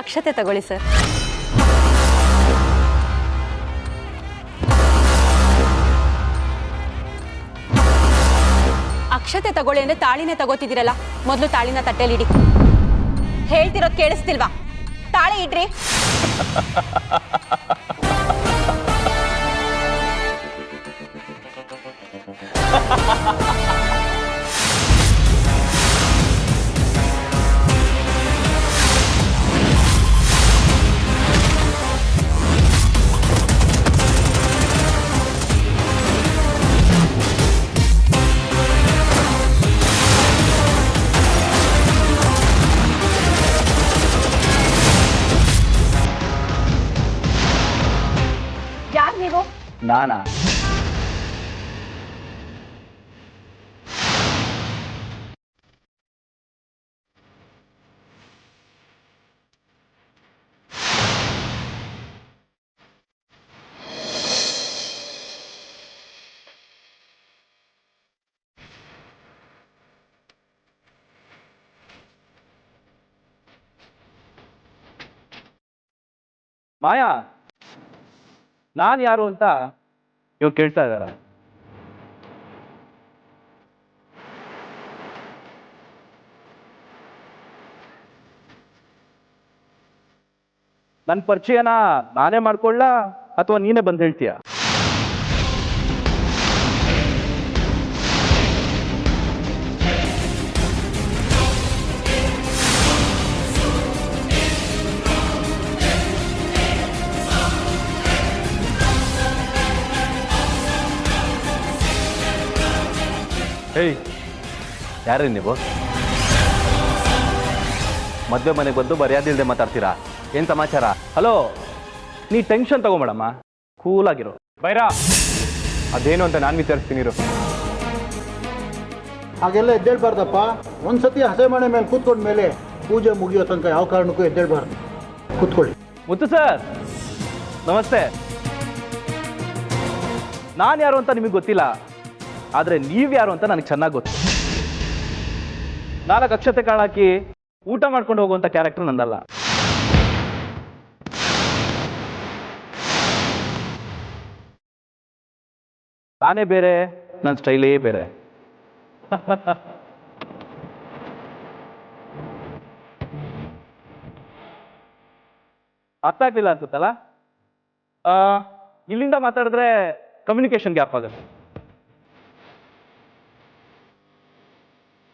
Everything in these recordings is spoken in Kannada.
ಅಕ್ಷತೆ ತಗೊಳ್ಳಿ ಸರ್. ಅಕ್ಷತೆ ತಗೊಳ್ಳಿ ಅಂದ್ರೆ ತಾಳಿನೇ ತಗೋತಿದ್ದೀರಲ್ಲ, ಮೊದಲು ತಾಳಿನ ತಟ್ಟೆಲಿಡಿ. ಹೇಳ್ತಿರೋದು ಕೇಳಿಸ್ತಿಲ್ವಾ? ತಾಳಿ ಇಡ್ರಿ. ಯಾರು ನೀವು? ನಾನಾ? ಮಾಯಾ, ನಾನು ಯಾರು ಅಂತ ಇವ್ರು ಕೇಳ್ತಾ ಇದ್ದಾರ. ನನ್ನ ಪರಿಚಯನ ನಾನೇ ಮಾಡ್ಕೊಳ್ಳ ಅಥವಾ ನೀನೇ ಬಂದು ಹೇಳ್ತೀಯ? ಹೇಯ್, ಯಾರೇ ನೀವು? ಮದುವೆ ಮನೆಗೆ ಬಂದು ಮರ್ಯಾದೆ ಇಲ್ಲದೆ ಮಾತಾಡ್ತೀರಾ? ಏನು ಸಮಾಚಾರ? ಹಲೋ, ನೀ ಟೆನ್ಷನ್ ತಗೊಂಬೇಡಮ್ಮ, ಕೂಲಾಗಿರು. ಬೈರಾ, ಅದೇನು ಅಂತ ನಾನು ವಿಚಾರಿಸ್ತೀನಿ ಇರು. ಹಾಗೆಲ್ಲ ಎದ್ದೇಳ್ಬಾರ್ದಪ್ಪ. ಒಂದ್ಸತಿ ಹಸೆ ಮನೆ ಮೇಲೆ ಕೂತ್ಕೊಂಡ ಮೇಲೆ ಪೂಜೆ ಮುಗಿಯೋ ತನಕ ಯಾವ ಕಾರಣಕ್ಕೂ ಎದ್ದೇಳ್ಬಾರ್ದು. ಕೂತ್ಕೊಳ್ಳಿ. ಮುತ್ತು ಸರ್, ನಮಸ್ತೆ. ನಾನು ಯಾರು ಅಂತ ನಿಮಗೆ ಗೊತ್ತಿಲ್ಲ, ಆದರೆ ನೀವು ಯಾರು ಅಂತ ನನಗೆ ಚೆನ್ನಾಗಿ ಗೊತ್ತು. 4 ಅಕ್ಷತೆ ಕಾಳಾಕಿ ಊಟ ಮಾಡ್ಕೊಂಡು ಹೋಗುವಂಥ ಕ್ಯಾರೆಕ್ಟರ್ ನಂದಲ್ಲ. ನಾನೇ ಬೇರೆ, ನನ್ನ ಸ್ಟೈಲೇ ಬೇರೆ. ಅರ್ಥ ಆಗ್ಲಿಲ್ಲ ಅನ್ಸುತ್ತಲ್ಲ? ಇಲ್ಲಿಂದ ಮಾತಾಡಿದ್ರೆ ಕಮ್ಯುನಿಕೇಶನ್ ಗ್ಯಾಪ್ ಆಗುತ್ತೆ.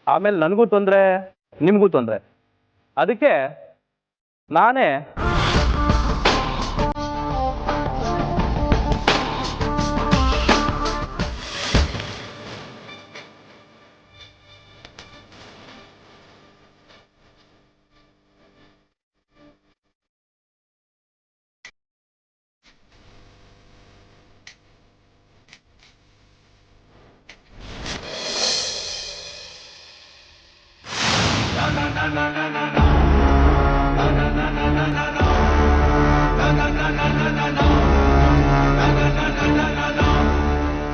ಆಮೇಲೆ ನನಗೂ ತೊಂದರೆ, ನಿಮಗೂ ತೊಂದರೆ. ಅದಕ್ಕೆ ನಾನೇ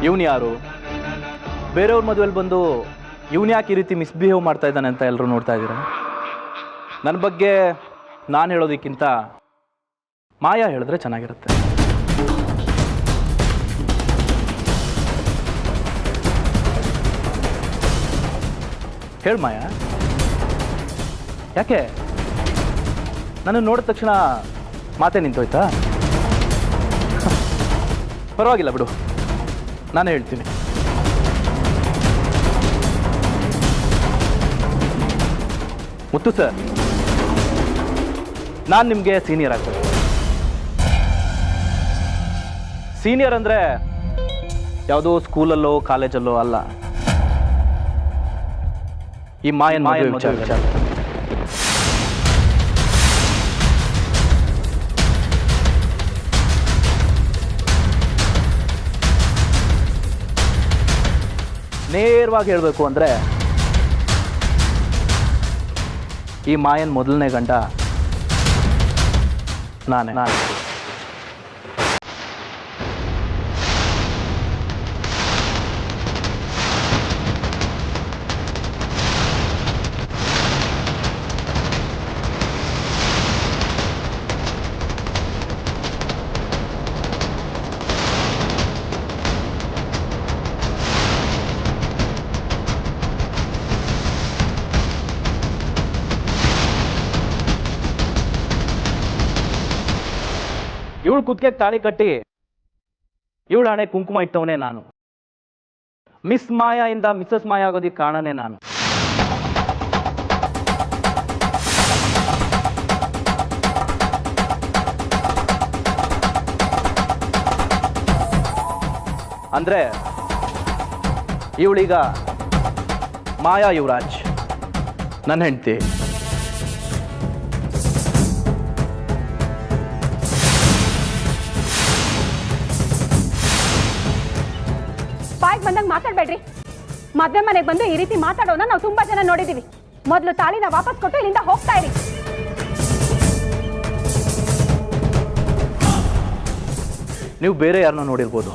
ಇವನು ಯಾರು? ಬೇರೆಯವ್ರ ಮದುವೆಲಿ ಬಂದು ಇವನು ಯಾಕೆ ಈ ರೀತಿ ಮಿಸ್ಬಿಹೇವ್ ಮಾಡ್ತಾ ಇದ್ದಾನೆ ಅಂತ ಎಲ್ಲರೂ ನೋಡ್ತಾ ಇದ್ದೀರಾ? ನನ್ನ ಬಗ್ಗೆ ನಾನು ಹೇಳೋದಕ್ಕಿಂತ ಮಾಯಾ ಹೇಳಿದ್ರೆ ಚೆನ್ನಾಗಿರುತ್ತೆ. ಹೇಳು ಮಾಯಾ, ಯಾಕೆ ನನ್ನ ನೋಡಿದ ತಕ್ಷಣ ಮಾತೇ ನಿಂತೋಯ್ತಾ? ಪರವಾಗಿಲ್ಲ ಬಿಡು, ನಾನೇ ಹೇಳ್ತೀನಿ. ಮುತ್ತು ಸರ್, ನಾನು ನಿಮಗೆ ಸೀನಿಯರ್ ಆಗ್ತೇನೆ. ಸೀನಿಯರ್ ಅಂದರೆ ಯಾವುದೋ ಸ್ಕೂಲಲ್ಲೋ ಕಾಲೇಜಲ್ಲೋ ಅಲ್ಲ. ಈ ಮಾಯನ್ ವಿಚಾರ ನೇರವಾಗಿ ಹೇಳಬೇಕು ಅಂದರೆ, ಈ ಮಾಯನ್ ಮೊದಲನೇ ಗಂಡ ನಾನೇ. ಇವಳು ಕುತ್ತಿಗೆ ತಾಳಿ ಕಟ್ಟಿ ಇವಳ ಹಣೆ ಕುಂಕುಮ ಇಟ್ಟವನೇ ನಾನು. ಮಿಸ್ ಮಾಯಾ ಇಂದ ಮಿಸಸ್ ಮಾಯಾ ಆಗೋದಕ್ಕೆ ಕಾರಣನೇ ನಾನು. ಅಂದ್ರೆ ಇವಳೀಗ ಮಾಯಾ ಯುವರಾಜ್, ನನ್ನ ಹೆಂಡತಿ. ಬಾಯ್ಗೆ ಬಂದಂಗೆ ಮಾತಾಡ್ಬೇಡ್ರಿ. ಮದ್ವೆ ಮನೆಗೆ ಬಂದು ಈ ರೀತಿ ಮಾತಾಡೋಣ ನಾವು ತುಂಬಾ ಜನ ನೋಡಿದೀವಿ. ಮೊದಲು ತಾಳಿನ ವಾಪಸ್ ಕೊಟ್ಟು ಇಲ್ಲಿಂದ ಹೋಗ್ತಾ ಇರಿ. ನೀವು ಬೇರೆ ಯಾರನ್ನೋ ನೋಡಿರ್ಬೋದು,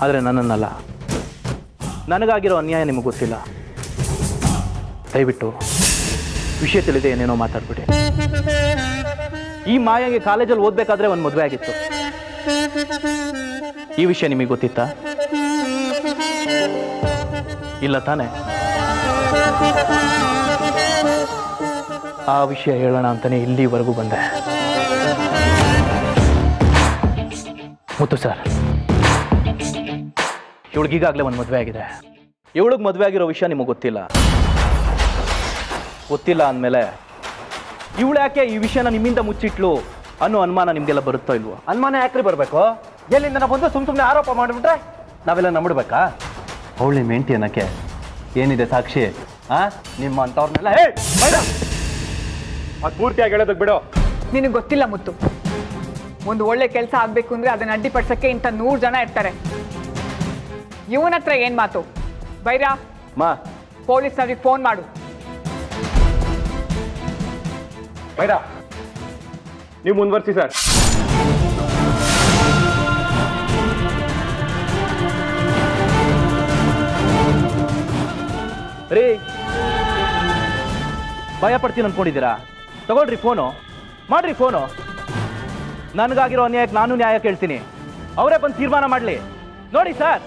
ಆದರೆ ನನ್ನನ್ನಲ್ಲ. ನನಗಾಗಿರೋ ಅನ್ಯಾಯ ನಿಮಗೆ ಗೊತ್ತಿಲ್ಲ. ದಯವಿಟ್ಟು ವಿಷಯ ತಿಳಿದೆ ಏನೇನೋ ಮಾತಾಡ್ಬಿಡಿ. ಈ ಮಾಯಾಗೆ ಕಾಲೇಜಲ್ಲಿ ಓದಬೇಕಾದ್ರೆ ಒಂದು ಮದುವೆ ಆಗಿತ್ತು. ಈ ವಿಷಯ ನಿಮಗೆ ಗೊತ್ತಿತ್ತಾ? ಇಲ್ಲ ತಾನೆ? ಆ ವಿಷಯ ಹೇಳೋಣ ಅಂತಾನೆ ಇಲ್ಲಿವರೆಗೂ ಬಂದೆ. ಮುತ್ತು ಸರ್, ಇವಳಿಗೀಗಾಗಲೇ ಒಂದು ಮದುವೆ ಆಗಿದೆ. ಇವಳಿಗೆ ಮದುವೆ ಆಗಿರೋ ವಿಷಯ ನಿಮಗೆ ಗೊತ್ತಿಲ್ಲ. ಗೊತ್ತಿಲ್ಲ ಅಂದಮೇಲೆ ಇವಳು ಯಾಕೆ ಈ ವಿಷಯನ ನಿಮ್ಮಿಂದ ಮುಚ್ಚಿಟ್ಲು ಅನ್ನೋ ಅನುಮಾನ ನಿಮಗೆಲ್ಲ ಬರುತ್ತೋ ಇಲ್ವೋ? ಅನುಮಾನ ಯಾಕ್ರಿ ಬರಬೇಕು? ಎಲ್ಲಿಂದ ನಾವು ಬಂದು ಸುಮ್ಮನೆ ಆರೋಪ ಮಾಡಿಬಿಟ್ರೆ ನಾವೆಲ್ಲ ನಂಬಿಡ್ಬೇಕಾ? ಅವಳು ನಿಮ್ಮ ಹೆಂಡತಿ ಅನ್ನಕ್ಕೆ ಏನಿದೆ ಸಾಕ್ಷಿ? ನಿಮ್ಮ ಅಂಥವ್ರನ್ನೆಲ್ಲ ಅದು ಪೂರ್ತಿಯಾಗಿ ಹೇಳೋದಕ್ಕೆ ಬಿಡು. ನಿನಗೆ ಗೊತ್ತಿಲ್ಲ ಮುತ್ತು, ಒಂದು ಒಳ್ಳೆ ಕೆಲಸ ಆಗಬೇಕು ಅಂದರೆ ಅದನ್ನು ಅಡ್ಡಿಪಡಿಸೋಕ್ಕೆ ಇಂಥ 100 ಜನ ಇರ್ತಾರೆ. ಇವನ ಹತ್ರ ಏನು ಮಾತು? ಬೈರಾ, ಪೊಲೀಸ್ನವ್ರಿಗೆ ಫೋನ್ ಮಾಡು. ಬೈರಾ, ನೀವು ಮುಂದುವರಿಸಿ ಸರ್. ರೀ, ಭಯ ಪಡ್ತೀನಿ ಅನ್ಕೊಂಡಿದ್ದೀರಾ? ತಗೊಳ್ರಿ ಫೋನು, ಮಾಡ್ರಿ ಫೋನು. ನನಗಾಗಿರೋ ಅನ್ಯಾಯಕ್ಕೆ ನಾನು ನ್ಯಾಯ ಕೇಳ್ತೀನಿ. ಅವರೇ ಬಂದು ತೀರ್ಮಾನ ಮಾಡಲಿ. ನೋಡಿ ಸರ್,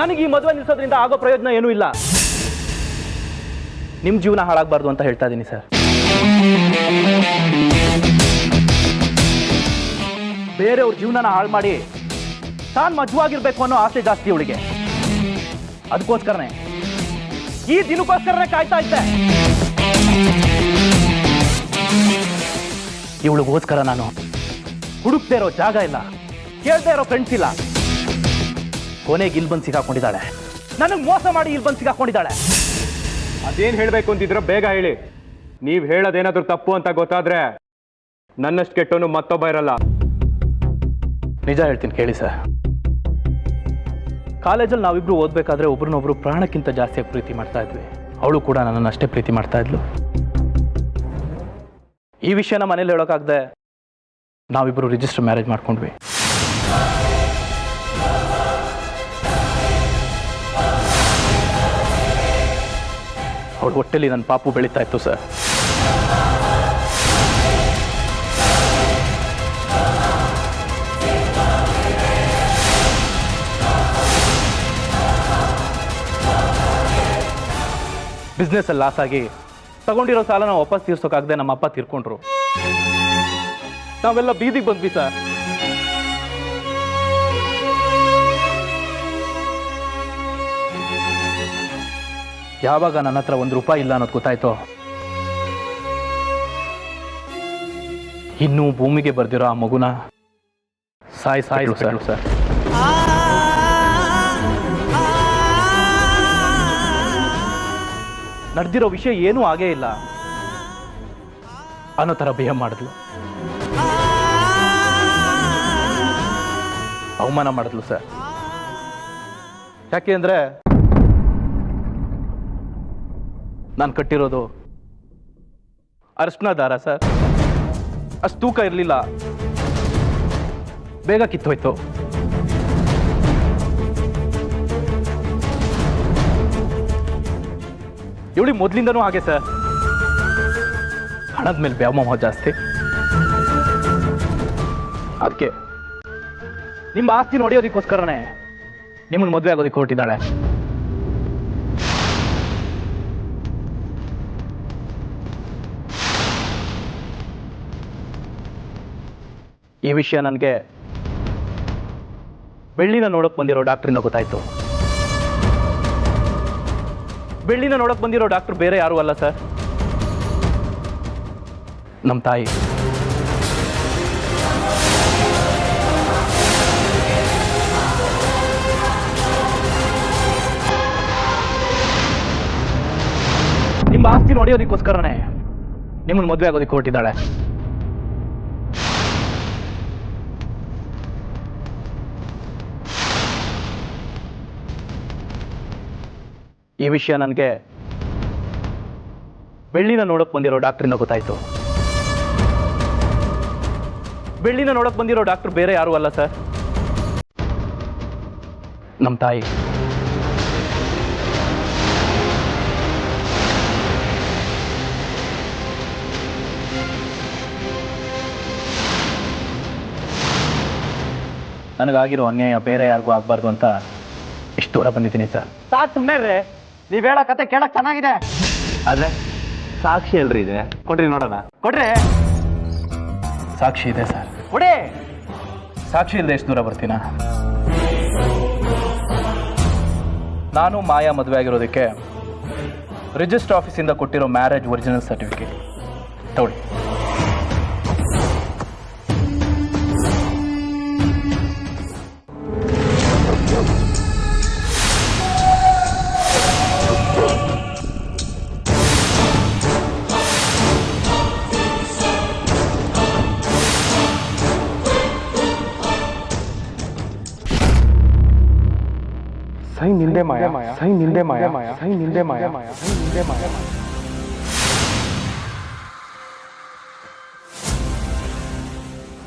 ನನಗೆ ಈ ಮದುವೆ ನಿಲ್ಲಿಸೋದ್ರಿಂದ ಆಗೋ ಪ್ರಯೋಜನ ಏನೂ ಇಲ್ಲ. ನಿಮ್ಮ ಜೀವನ ಹಾಳಾಗಬಾರ್ದು ಅಂತ ಹೇಳ್ತಾ ಇದ್ದೀನಿ ಸರ್. ಬೇರೆಯವ್ರ ಜೀವನನ ಹಾಳು ಮಾಡಿ ತಾನು ಮಜವಾಗಿರ್ಬೇಕು ಅನ್ನೋ ಆಸೆ ಜಾಸ್ತಿ ಇವಳಿಗೆ. ಅದಕ್ಕೋಸ್ಕರನೇ ಈ ದಿನಕ್ಕೋಸ್ಕರನೇ ಕಾಯ್ತಾ ಇದ್ದೆ. ಇವಳಿಗೋಸ್ಕರ ನಾನು ಹುಡುಕ್ದೇ ಇರೋ ಜಾಗ ಇಲ್ಲ, ಕೇಳ್ದೇ ಇರೋ ಫ್ರೆಂಡ್ಸ್ ಇಲ್ಲ. ಕೊನೆಗೆ ಇಲ್ಲಿ ಬಂದು ಸಿಗಾಕೊಂಡಿದ್ದಾಳೆ. ನನಗೆ ಮೋಸ ಮಾಡಿ ಇಲ್ಲಿ ಬಂದು ಸಿಗಾಕೊಂಡಿದ್ದಾಳೆ. ಅದೇನು ಹೇಳಬೇಕು ಅಂತಿದ್ರೋ ಬೇಗ ಹೇಳಿ. ನೀವು ಹೇಳೋದೇನಾದ್ರೂ ತಪ್ಪು ಅಂತ ಗೊತ್ತಾದ್ರೆ ನನ್ನಷ್ಟು ಕೆಟ್ಟವನು ಮತ್ತೊಬ್ಬ ಇರಲ್ಲ. ನಿಜ ಹೇಳ್ತೀನಿ ಕೇಳಿ ಸರ್. ಕಾಲೇಜಲ್ಲಿ ನಾವಿಬ್ರು ಓದಬೇಕಾದ್ರೆ ಒಬ್ರನ್ನೊಬ್ರು ಪ್ರಾಣಕ್ಕಿಂತ ಜಾಸ್ತಿಯಾಗಿ ಪ್ರೀತಿ ಮಾಡ್ತಾ ಇದ್ವಿ. ಅವಳು ಕೂಡ ನನ್ನನ್ನು ಅಷ್ಟೇ ಪ್ರೀತಿ ಮಾಡ್ತಾ ಇದ್ಲು. ಈ ವಿಷಯನ ಮನೇಲಿ ಹೇಳೋಕ್ಕಾಗದೆ ನಾವಿಬ್ರು ರಿಜಿಸ್ಟರ್ ಮ್ಯಾರೇಜ್ ಮಾಡ್ಕೊಂಡ್ವಿ. ಅವಳು ಹೊಟ್ಟೆಲಿ ನನ್ನ ಪಾಪು ಬೆಳೀತಾ ಇತ್ತು ಸರ್. ಬಿಸ್ನೆಸ್ಸಲ್ಲಿ ಲಾಸ್ ಆಗಿ ತಗೊಂಡಿರೋ ಸಾಲನ ವಾಪಸ್ ತೀರ್ಸೋಕ್ಕಾಗದೆ ನಮ್ಮ ಅಪ್ಪ ತೀರ್ಕೊಂಡ್ರು. ನಾವೆಲ್ಲ ಬೀದಿಗೆ ಬಂದ್ವಿ ಸರ್. ಯಾವಾಗ ನನ್ನ ಹತ್ರ ₹1 ಇಲ್ಲ ಅನ್ನೋದು ಗೊತ್ತಾಯ್ತೋ, ಇನ್ನೂ ಭೂಮಿಗೆ ಬರ್ದಿರೋ ಆ ಮಗುನ ಸಾಯಿ ಸರ್. ನಡೆದಿರೋ ವಿಷಯ ಏನೂ ಆಗೇ ಇಲ್ಲ ಅನ್ನೋ ಥರ ಬಿಹೇವ್ ಮಾಡಿದ್ಲು. ಅವಮಾನ ಮಾಡಿದ್ಲು ಸರ್. ಯಾಕೆ ಅಂದರೆ ನಾನು ಕಟ್ಟಿರೋದು ಅರಿಶಿನ ದಾರ ಸರ್. ಅಷ್ಟು ತೂಕ ಇರಲಿಲ್ಲ, ಬೇಗ ಕಿತ್ತೋಯ್ತು. ಇವಳಿ ಮೊದಲಿಂದನೂ ಹಾಗೆ ಸರ್. ಹಣದ ಮೇಲೆ ವ್ಯಾಮೋಹ ಜಾಸ್ತಿ. ಅದಕ್ಕೆ ನಿಮ್ಮ ಆಸ್ತಿ ನೋಡಿಯೋದಕ್ಕೋಸ್ಕರನೇ ನಿಮ್ಮನ್ನು ಮದುವೆ ಆಗೋದಕ್ಕೆ ಹೊರಟಿದ್ದಾಳೆ. ಈ ವಿಷಯ ನನಗೆ ಬೆಳ್ಳಿನ ನೋಡೋಕೆ ಬಂದಿರೋ ಡಾಕ್ಟ್ರಿಂದ ಗೊತ್ತಾಯ್ತು. ಬೆಳ್ಳಿನ ನೋಡೋಕೆ ಬಂದಿರೋ ಡಾಕ್ಟರ್ ಬೇರೆ ಯಾರೂ ಅಲ್ಲ ಸರ್, ನಮ್ಮ ತಾಯಿ. ನಿಮ್ಮ ಆಸ್ತಿ ನೋಡಿಯೋದಕ್ಕೋಸ್ಕರನೇ ನಿಮ್ಮನ್ನು ಮದುವೆ ಆಗೋದಕ್ಕೆ ಹೊರಟಿದ್ದಾಳೆ. ಈ ವಿಷಯ ನನಗೆ ಬೆಳ್ಳಿನ ನೋಡೋಕೆ ಬಂದಿರೋ ಡಾಕ್ಟ್ರಿಂದ ಗೊತ್ತಾಯ್ತು. ಬೆಳ್ಳಿನ ನೋಡೋಕೆ ಬಂದಿರೋ ಡಾಕ್ಟರ್ ಬೇರೆ ಯಾರೂ ಅಲ್ಲ ಸರ್, ನಮ್ಮ ತಾಯಿ. ನನಗಾಗಿರೋ ಅನ್ಯಾಯ ಬೇರೆ ಯಾರಿಗೂ ಆಗಬಾರ್ದು ಅಂತ ಇಷ್ಟು ದೂರ ಬಂದಿದ್ದೀನಿ ಸರ್. ಸಾಕು ಸುಮ್ಮನೆ ರೀ, ನೀವು ಹೇಳೋ ಕತೆ ಕೇಳಕ್ ಚೆನ್ನಾಗಿದೆ, ಆದ್ರೆ ಸಾಕ್ಷಿ ಅಲ್ರಿ ಇದೆ. ಕೊಡ್ರಿ ನೋಡೋಣ, ಕೊಡ್ರಿ. ಸಾಕ್ಷಿ ಇದೆ ಸರ್. ಕೊಡಿ. ಸಾಕ್ಷಿ ಇಲ್ಲದೆ ಎಷ್ಟು ದೂರ ಬರ್ತೀನ? ನಾನು ಮಾಯಾ ಮದುವೆ ಆಗಿರೋದಕ್ಕೆ ರಿಜಿಸ್ಟರ್ ಆಫೀಸಿಂದ ಕೊಟ್ಟಿರೋ ಮ್ಯಾರೇಜ್ ಒರಿಜಿನಲ್ ಸರ್ಟಿಫಿಕೇಟ್ ತಗೊಳ್ಳಿ. ಸೈ ನಿಂದೆ ಮಾಯಾ, ಸೈ ನಿಂದೆ ಮಾಯಾ, ಸೈ ನಿಂದೆ ಮಾಯಾ, ಸೈ ನಿಂದೆ ಮಾಯಾ.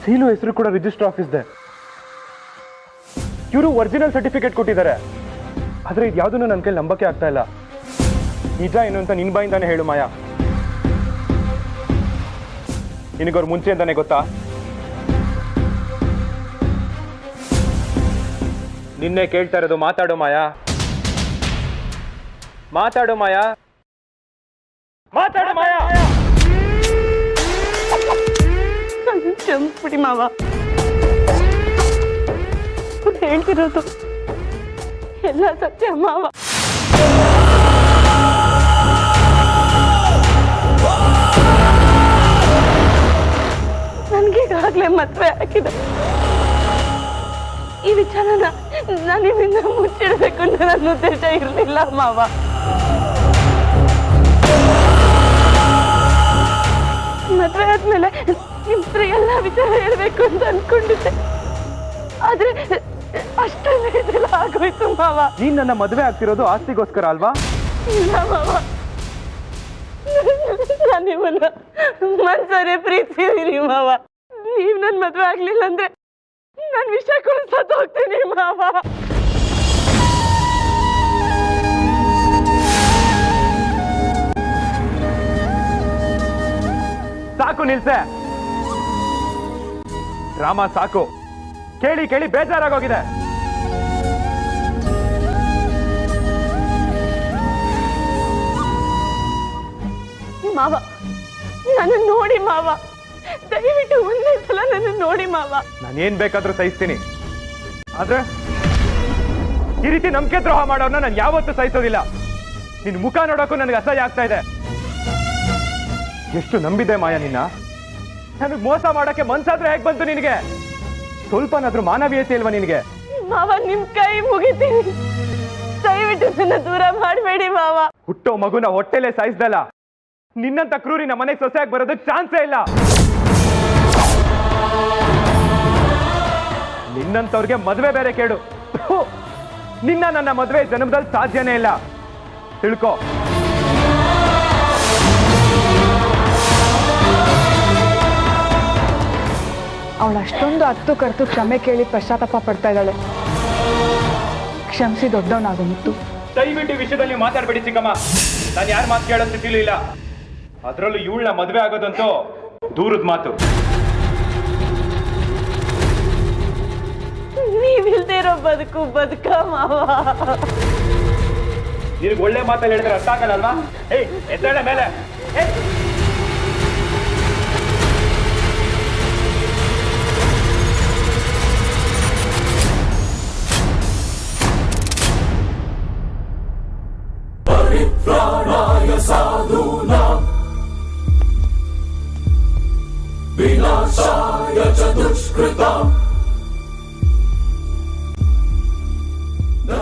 ಸೀಲು ಹೆಸರು ಕೂಡ ರಿಜಿಸ್ಟರ್ ಆಫೀಸ್ದೆ. ಇವರು ಒರಿಜಿನಲ್ ಸರ್ಟಿಫಿಕೇಟ್ ಕೊಟ್ಟಿದ್ದಾರೆ, ಆದ್ರೆ ಇದು ಯಾವುದನ್ನು ನನ್ನ ಕೈಲಿ ನಂಬಕ್ಕೆ ಆಗ್ತಾ ಇಲ್ಲ. ನಿಜ ಏನು ಅಂತ ನಿನ್ ಬಾಯಿಂದಾನೆ ಹೇಳು ಮಾಯಾ. ನಿನಗವ್ರು ಮುಂಚೆ ಅಂತಾನೆ ಗೊತ್ತಾ? ನಿನ್ನೆ ಕೇಳ್ತಾ ಇರೋದು, ಮಾತಾಡೋ ಮಾಯಾ, ಮಾತಾಡೋ ಮಾಯಾ, ಮಾತಾಡೋ ಮಾಯಾ. ಕ್ಷಮಿಸ್ಬಿಡಿ ಮಾವ, ಹೇಳ್ತಿರೋದು ಎಲ್ಲ ಸತ್ಯ ಮಾವ. ನನ್ಗೀಗಾಗ್ಲೇ ಮದ್ವೆ ಆಗಿದೆ. ಈ ವಿಚಾರನ ನಾನು ನಿಮ್ಮಿಂದ ಮುಚ್ಚಿಡ್ಬೇಕು ಅಂತ ನನ್ನ ಉದ್ದೇಶ ಇರಲಿಲ್ಲ ಮಾವ. ಮದ್ವೆ ಆದ್ಮೇಲೆ ನಿಮ್ ಹತ್ರ ಎಲ್ಲ ವಿಚಾರ ಹೇಳ್ಬೇಕು ಅಂತ ಅನ್ಕೊಂಡಿದ್ದೆ, ಆದ್ರೆ ಅಷ್ಟೆಲ್ಲ ಆಗೋಯ್ತು ಮಾವ. ನೀನ್ ನನ್ನ ಮದುವೆ ಆಗ್ತಿರೋದು ಆಸ್ತಿಗೋಸ್ಕರ ಅಲ್ವಾ? ಇಲ್ಲ ಮಾವ, ನಾನು ನಿಮ್ಮನ್ನ ಮನ್ಸರೇ ಪ್ರೀತಿಸಿದೀನಿ ಮಾವ. ನೀವ್ ನನ್ ಮದ್ವೆ ಆಗ್ಲಿಲ್ಲ ಅಂದ್ರೆ ನಾನು ವಿಷ ಕೊಡ್ಸತ್ ಹೋಗ್ತೀನಿ ಮಾವ. ಸಾಕು ನಿಲ್ಸೆ ರಾಮ, ಸಾಕು. ಕೇಳಿ ಕೇಳಿ ಬೇಜಾರಾಗೋಗಿದೆ. ಮಾವ, ನನ್ನ ನೋಡಿ ಮಾವ, ದಯವಿಟ್ಟು ಒಂದೇ ಸಲ ನನ್ನ ನೋಡಿ ಮಾವ. ನಾನೇನ್ ಬೇಕಾದ್ರೂ ಸಹಿಸ್ತೀನಿ, ಆದ್ರೆ ಈ ರೀತಿ ನಂಬಿಕೆ ದ್ರೋಹ ಮಾಡೋರ್ನ ನಾನು ಯಾವತ್ತೂ ಸಹಿಸೋದಿಲ್ಲ. ನಿನ್ ಮುಖ ನೋಡೋಕ್ಕೂ ನನಗೆ ಅಸಹ್ಯ ಆಗ್ತಾ ಇದೆ. ಎಷ್ಟು ನಂಬಿದೆ ಮಾಯಾ ನಿನ್ನ. ನನಗೆ ಮೋಸ ಮಾಡಕ್ಕೆ ಮನ್ಸಾದ್ರೆ ಹೇಗ್ ಬಂತು ನಿನಗೆ? ಸ್ವಲ್ಪನಾದ್ರೂ ಮಾನವೀಯತೆ ಇಲ್ವಾ ನಿನಗೆ? ಮಾವ, ನಿಮ್ ಕೈ ಮುಗಿತೀನಿ, ದಯವಿಟ್ಟು ನನ್ನ ದೂರ ಮಾಡಬೇಡಿ ಮಾವ. ಹುಟ್ಟೋ ಮಗುನ ಹೊಟ್ಟೆಲೆ ಸಾಯಿಸ್ದಲ್ಲ, ನಿನ್ನಂತ ಕ್ರೂರಿನ ಮನೆಗೆ ಸೊಸೆಯಾಗಿ ಬರೋದಕ್ಕೆ ಚಾನ್ಸೇ ಇಲ್ಲ. ನಿನ್ನಂತವ್ರಿಗೆ ಮದುವೆ ಬೇರೆ ಕೇಡು. ಥು, ನಿನ್ನ ನನ್ನ ಮದುವೆ ಜನ್ಮದಲ್ಲಿ ಸಾಧ್ಯನೇ ಇಲ್ಲ, ತಿಳ್ಕೊ. ಅವಳು ಅಷ್ಟೊಂದು ಹತ್ತು ಕರೆತು ಕ್ಷಮೆ ಕೇಳಿ ಪಶ್ಚಾತ್ತಾಪ ಪಡ್ತಾ ಇದ್ದಾಳೆ. ಕ್ಷಮಿಸಿ ದೊಡ್ಡವನಾಗು ಮುತ್ತು. ದಯವಿಟ್ಟು ಈ ವಿಷಯದಲ್ಲಿ ಮಾತಾಡ್ಬೇಡಿ ಚಿಕ್ಕಮ್ಮ. ನಾನು ಯಾರು ಮಾತು ಕೇಳೋ ಸ್ಥಿತಿಲೂ ಇಲ್ಲ. ಅದರಲ್ಲೂ ಇವಳನ್ನ ಮದುವೆ ಆಗೋದಂತೂ ದೂರದ ಮಾತು. ನೀವಿಲ್ದೇ ಇರೋ ಬದುಕು ಬದುಕ ಮಾವ. ನಿನಗೆ ಒಳ್ಳೆ ಮಾತಲ್ಲಿ ಹೇಳಿದ್ರೆ ಅರ್ಥ ಆಗಲ್ಲಲ್ವಾ? ಏಯ್, ಎದ್ದೇಳೆ ಮೇಲೆ.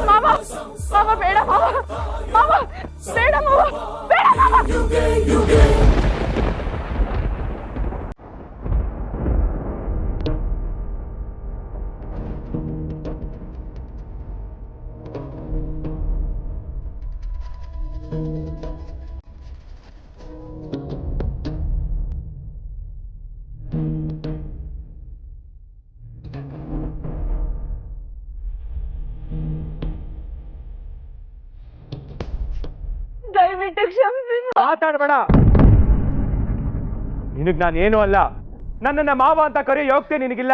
ಮಾವ ಮಾವ ಬೇಡ ಮಾವ ಮಾವ ಬೇಡ ಮಾವ ಬೇಡ ಮಾವ ದಯವಿಟ್ಟು ಕ್ಷಮಿಸಿ ಮಾತಾಡ್ಬೇಡ. ನಿನಗ್ ನಾನೇನು ಅಲ್ಲ. ನನ್ನನ್ನ ಮಾವ ಅಂತ ಕರೆಯೋ ಯೋಗ್ಯತೆ ನಿನಗಿಲ್ಲ.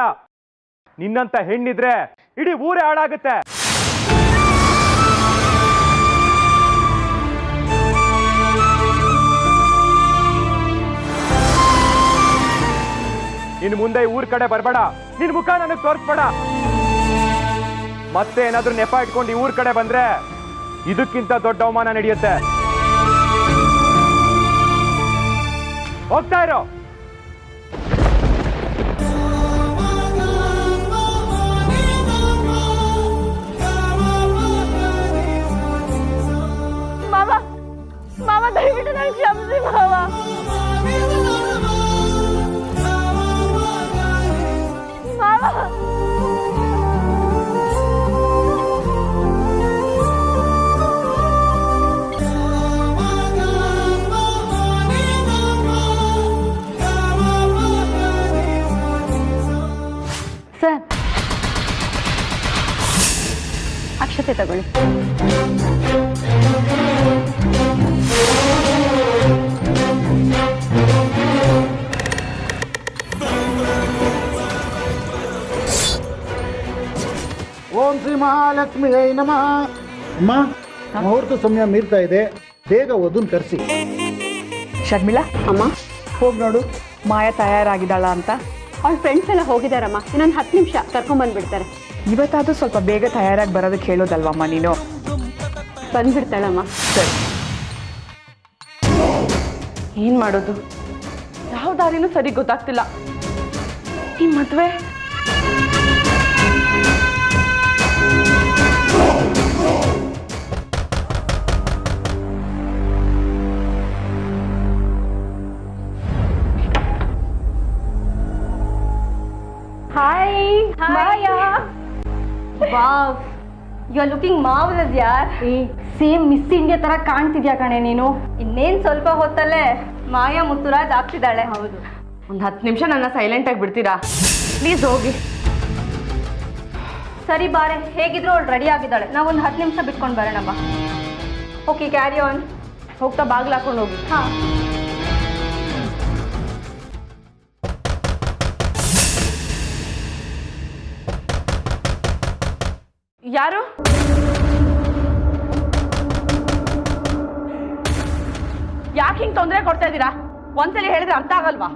ನಿನ್ನಂತ ಹೆಣ್ಣಿದ್ರೆ ಇಡೀ ಊರೇ ಹಾಳಾಗುತ್ತೆ. ಇನ್ನು ಮುಂದೆ ಊರ್ ಕಡೆ ಬರ್ಬೇಡ. ನಿನ್ ಮುಖ ನನಗ್ ತೋರಿಸ್ಬೇಡ. ಮತ್ತೆ ಏನಾದ್ರೂ ನೆಪ ಇಟ್ಕೊಂಡು ಈ ಊರ್ ಕಡೆ ಬಂದ್ರೆ ಇದಕ್ಕಿಂತ ದೊಡ್ಡ ಅವಮಾನ ನಡೆಯುತ್ತೆ. ಹೋಗ್ತಾ ಇರೋ. ಮಾವ ಮಾವ ದಯವಿಟ್ಟು ನನಗೆ ಕ್ಷಮಿಸಿ ಮಾವ ಮಾವ ಸರ್ ಅಕ್ಷತೆ ತಗೊಳ್ಳಿ. ಓಂ ಶ್ರೀ ಮಹಾಲಕ್ಷ್ಮಿಗೆ ನಮಃ. ಅಮ್ಮ ಮುಹೂರ್ತ ಸಮಯ ಮೀರ್ತಾ ಇದೆ, ಬೇಗ ವಧುನ್ ಕರೆಸಿ. ಶರ್ಮಿಳಾ, ಅಮ್ಮ ಹೋಗಿ ನೋಡು. ಮಾಯಾ ತಯಾರಾಗಿದ್ದಾಳ ಅಂತ? ಅವ್ಳ ಫ್ರೆಂಡ್ಸ್ ಎಲ್ಲ ಹೋಗಿದಾರಮ್ಮ, ಇನ್ನೊಂದು 10 ನಿಮಿಷ ಕರ್ಕೊಂಡ್ಬಂದ್ಬಿಡ್ತಾರೆ. ಇವತ್ತಾದ್ರೂ ಸ್ವಲ್ಪ ಬೇಗ ತಯಾರಾಗಿ ಬರೋದಕ್ಕೆ ಹೇಳೋದಲ್ವಮ್ಮ ನೀನು? ಬಂದ್ಬಿಡ್ತಾಳಮ್ಮ. ಸರಿ. ಏನ್ ಮಾಡೋದು? ಯಾವ ದಾರಿನೂ ಸರಿ ಗೊತ್ತಾಗ್ತಿಲ್ಲ. ಈ ಮದ್ವೆ hi Maya. Wow, you are looking marvellous ಯಾರ್. ಸೇಮ್ ಮಿಸ್ ಇಂಡಿಯಾ ತರ ಕಾಣ್ತಿದ್ಯಾ ಕಣೆ ನೀನು. ಇನ್ನೇನ್ ಸ್ವಲ್ಪ ಹೊತ್ತಲ್ಲೇ ಮಾಯಾ ಮುತ್ತುರಾಜ್ ಆಗ್ತಿದ್ದಾಳೆ. ಹೌದು. ಒಂದು 10 ನಿಮಿಷ ನನ್ನ ಸೈಲೆಂಟ್ ಆಗಿ ಬಿಡ್ತೀರಾ ಪ್ಲೀಸ್? ಹೋಗಿ. ಸರಿ ಬಾರೆ, ಹೇಗಿದ್ರು ಅವಳು ರೆಡಿ ಆಗಿದ್ದಾಳೆ. ನಾವು ಒಂದು 10 ನಿಮಿಷ ಬಿಟ್ಕೊಂಡು ಬರೋಣ ಬಾ. Okay, carry on. ಹೋಗ್ತಾ ಬಾಗ್ಲು ಹಾಕೊಂಡು ಹೋಗಿ. ಹಾಂ. ಯಾರು? ಯಾಕೆ ಹಿಂಗೆ ತೊಂದರೆ ಕೊಡ್ತಾ ಇದ್ದೀರಾ? ಒಂದ್ಸಲಿ ಹೇಳಿದ್ರೆ ಅರ್ಥ ಆಗಲ್ವಾ?